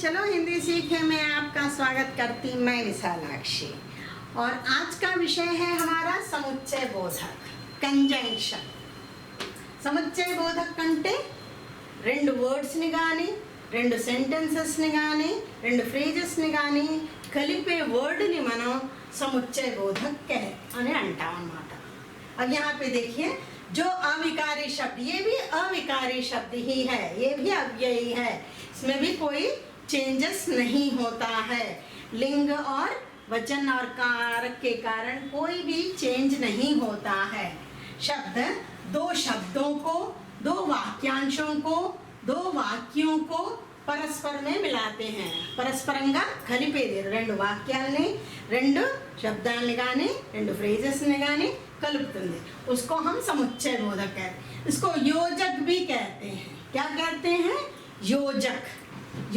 चलो हिंदी सीखे में आपका स्वागत करती मैं विशालाक्षी। और आज का विषय है हमारा समुच्चय बोधक कंजंक्शन। समुच्चय बोधक कंटे రెండు వర్డ్స్ ని గాని రెండు సెంటెన్సెస్ ని గాని రెండు ఫ్రేజెస్ ని గాని కలిపే వర్డ్ ని మనం समुच्चय बोधक कह अने अंटाम अన్నమాట। अब यहाँ पे देखिए जो अविकारी शब्द, ये भी अविकारी शब्द ही है, ये भी अव्ययी है, इसमें भी कोई चेंजेस नहीं होता है। लिंग और वचन और कारक के कारण कोई भी चेंज नहीं होता है। शब्द दो शब्दों को, दो वाक्यांशों को, दो वाक्यों को परस्पर में मिलाते हैं। परस्परंगा కలిపేది రెండు వాక్యాలని రెండు శబ్దాలని గాని రెండు ఫ్రేजेस ని గాని कलुपुतुंदी, उसको हम समुच्चय बोधक कहते हैं। इसको योजक भी कहते हैं। क्या कहते हैं? योजक,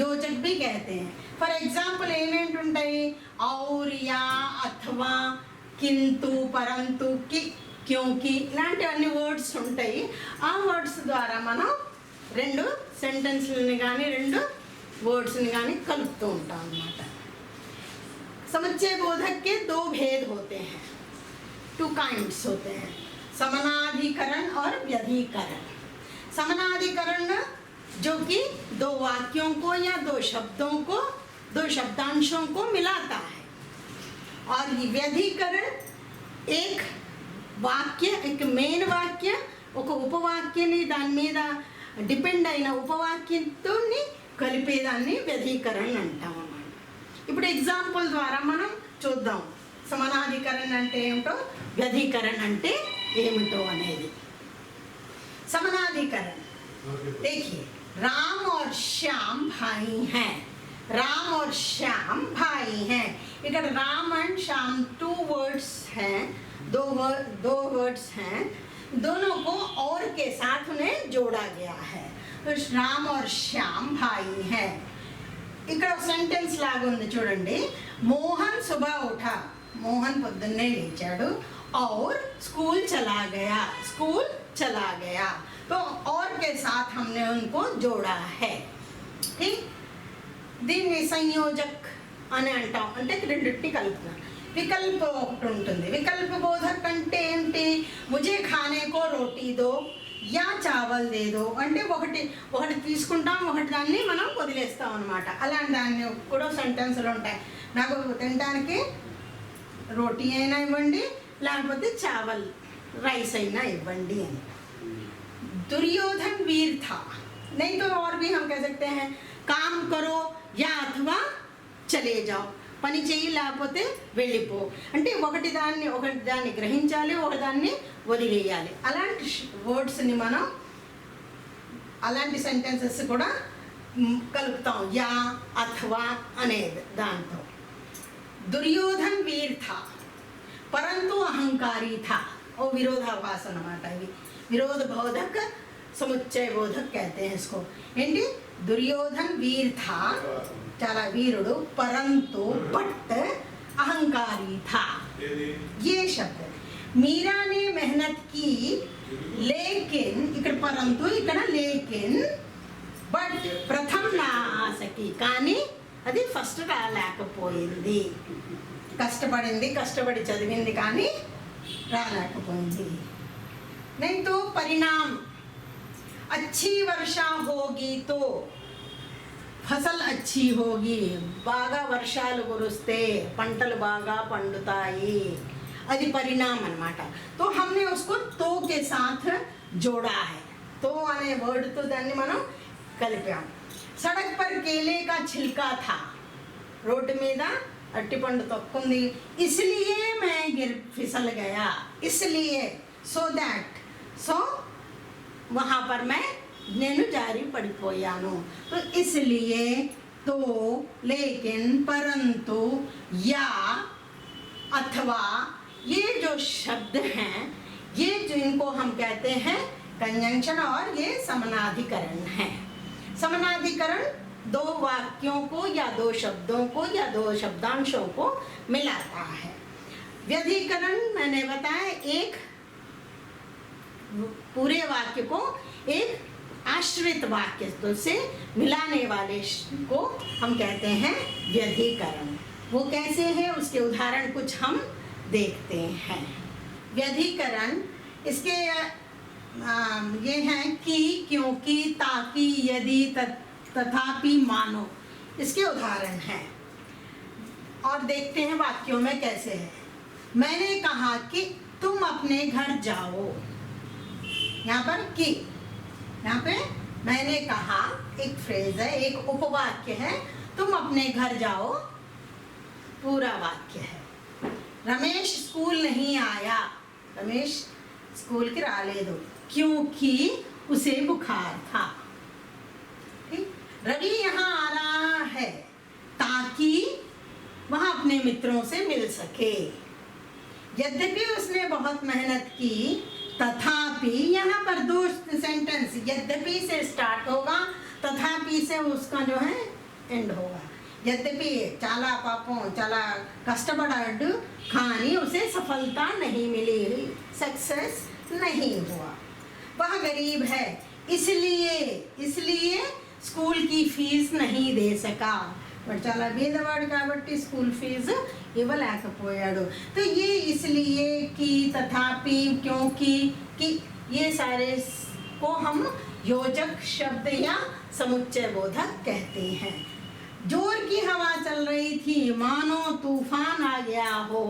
योजक भी कहते हैं। फॉर एग्जांपल ఏమేంటుంటాయి? और या अथवा किंतु परंतु कि क्योंकि ఇలాంటివన్నీ వర్డ్స్ ఉంటాయి। ఆ వర్డ్స్ ద్వారా మనం రెండు సెంటెన్స్లని కానీ రెండు వర్డ్స్ని కానీ కలుపుతూ ఉంటాం అన్నమాట। समुच्चय बोधक के दो भेद होते हैं, टू काइंड्स होते हैं, समानाधिकरण और व्यधिकरण। समानाधिकरण जो कि दो वाक्यों को या दो शब्दों को, दो शब्दांशों को मिलाता है। और व्यधिकरण एक वाक्य, एक मेन वाक्य ఒక ఉపవాక్యాన్ని దాని మీద డిపెండ్ అయిన ఉపవాక్యంతో కలిపేదాన్ని వ్యధికరణ అంటాం అన్నమాట। ఇప్పుడు ఎగ్జాంపుల్ ద్వారా మనం చూద్దాం समानाधिकरण అంటే ఏమిటో వ్యధికరణ అంటే ఏమిటో అనేది। समानाधिकरण देखिए, राम और श्याम भाई हैं। राम और श्याम भाई हैं। इधर Ram and Shyam two words हैं, दो वर्ड्स हैं, दोनों को और के साथ उन्हें जोड़ा गया है। तो राम और श्याम भाई हैं। ఇక్కడ సెంటెన్స్ లాగా ఉంది చూడండి। మోహన్ సుబహ ఉఠా, మోహన్ పొద్దున్నే లేచాడు। और स्कूल चला गया, स्कूल चला गया। तो और के साथ हमने उनको जोड़ा है। ठीक, దీన్ని సంయోజక్ అని అంటాం, అంటే రెండింటిని కలుపుతాం। వికల్ప ఒకటి ఉంటుంది। వికల్ప బోధక్ అంటే ఏంటి? ముझे खाने को रोटी दो या चावल दे दो అంటే ఒకటి తీసుకుంటాం, ఒకటి దాన్ని మనం వదిలేస్తాం అన్నమాట। అలాంటి దాన్ని కూడా సెంటెన్స్లు ఉంటాయి। నాకు తినడానికి రోటీ అయినా ఇవ్వండి, లేకపోతే చావల్ రైస్ అయినా ఇవ్వండి అని। दुर्योधन वीर था, नहीं तो और भी हम कह सकते हैं काम करो या अथवा चले जाओ, పని చేయి లేకపోతే వెళ్ళిపో అంటే ఒకటి దాన్ని గ్రహించాలి, ఒకదాన్ని వదిలేయాలి। అలాంటి వర్డ్స్ని మనం అలాంటి సెంటెన్సెస్ కూడా కలుపుతాం, యా అథవా అనేది దాంతో। दुर्योधन वीर था परंतु अहंकारी था, और विरोधाभास अన్నమాట। ఇవి विरोध बोधक समुच्चय बोधक कहते हैं इसको। ఏంటి? दुर्योधन वीर था, చాలా వీరుడు, परंतु बट अहंकारी था। ये शब्द मीरा ने मेहनत की लेकिन, ఇక్కడ परंतु ఇక్కడ लेकिन, बट प्रथम ना आ सकी, కానీ అది ఫస్ట్ రాలేకపోయింది। కష్టపడింది, కష్టపడి చదివింది కానీ రాలేకపోయింది। नहीं तो परिणाम अच्छी वर्षा होगी तो फसल अच्छी होगी, బాగా వర్షాలు కురిస్తే పంటలు బాగా పండుతాయి, అది పరిణాम అన్నమాట। तो हमने उसको तो के साथ जोड़ा है। तो అనే వర్డ్ తో దాన్ని మనం కలిపాం। सड़क पर केले का छिलका था, रोड మీద అరటిపండు తొక్కుంది, इसलिए मैं फिसल गया, इसलिए so that, so वहाँ पर मैं నేను జారి పడిపోయాను। तो इसलिए, तो, लेकिन, परंतु, या, अथवा, ये जो शब्द हैं ये जिनको हम कहते हैं कंजंक्शन और ये समानाधिकरण है। समानाधिकरण दो वाक्यों को या दो शब्दों को या दो शब्दांशों को मिलाता है। व्यधिकरण मैंने बताया एक पूरे वाक्य को एक आश्रित वाक्य तो से मिलाने वाले को हम कहते हैं व्यधिकरण। वो कैसे है उसके उदाहरण कुछ हम देखते हैं। व्यधिकरण इसके ये हैं कि, क्योंकि, ताकि, यदि, तथापि, मानो, इसके उदाहरण हैं। और देखते हैं वाक्यों में कैसे है। मैंने कहा कि तुम अपने घर जाओ। यहाँ पर कि, यहाँ पे मैंने कहा एक फ्रेज है, एक उपवाक्य है, तुम अपने घर जाओ पूरा वाक्य है। रमेश स्कूल नहीं आया, रमेश स्कूल गिरा ले दो, क्योंकि उसे बुखार था। ठीक, रवि यहाँ आ रहा है ताकि वह अपने मित्रों से मिल सके। यद्यपि उसने बहुत मेहनत की, तथापि, यहाँ पर दो सेंटेंस यद्यपि से स्टार्ट होगा, तथापि से उसका जो है एंड होगा। यद्यपि चाला पापों चाला कष्टपड़ खानी उसे सफलता नहीं मिली, सक्सेस नहीं हुआ। वह गरीब है इसलिए स्कूल की फीस नहीं दे सका। చాలా బీదవాడు కాబట్టి స్కూల్ ఫీజు ఇవ్వలేకపోయాడు। तो ये इसलिए कि, तथापि, क्योंकि, कि ये सारे को हम योजक शब्द या समुच्चय बोधक कहते हैं। जोर की हवा चल रही थी, मानो तूफान आ गया हो,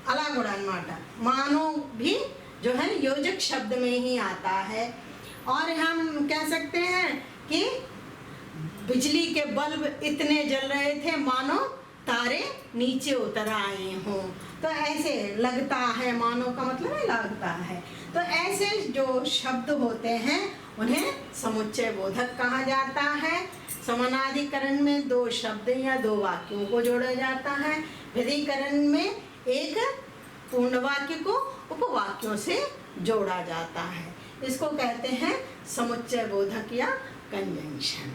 अला కూడా అన్నమాట। मानो भी जो है योजक शब्द में ही आता है। और हम कह सकते हैं कि बिजली के बल्ब इतने जल रहे थे मानो तारे नीचे उतर आए हों। तो ऐसे लगता है, मानो का मतलब है लगता है। तो ऐसे जो शब्द होते हैं उन्हें समुच्चय बोधक कहा जाता है। समानाधिकरण में दो शब्द या दो वाक्यों को जोड़ा जाता है। व्यधिकरण में एक पूर्ण वाक्य को उपवाक्यों से जोड़ा जाता है। इसको कहते हैं समुच्चय बोधक या कंजंक्शन।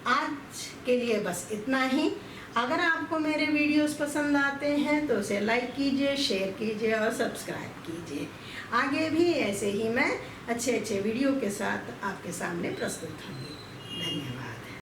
आज के लिए बस इतना ही। अगर आपको मेरे वीडियोस पसंद आते हैं तो उसे लाइक कीजिए, शेयर कीजिए और सब्सक्राइब कीजिए। आगे भी ऐसे ही मैं अच्छे वीडियो के साथ आपके सामने प्रस्तुत होंगी। धन्यवाद।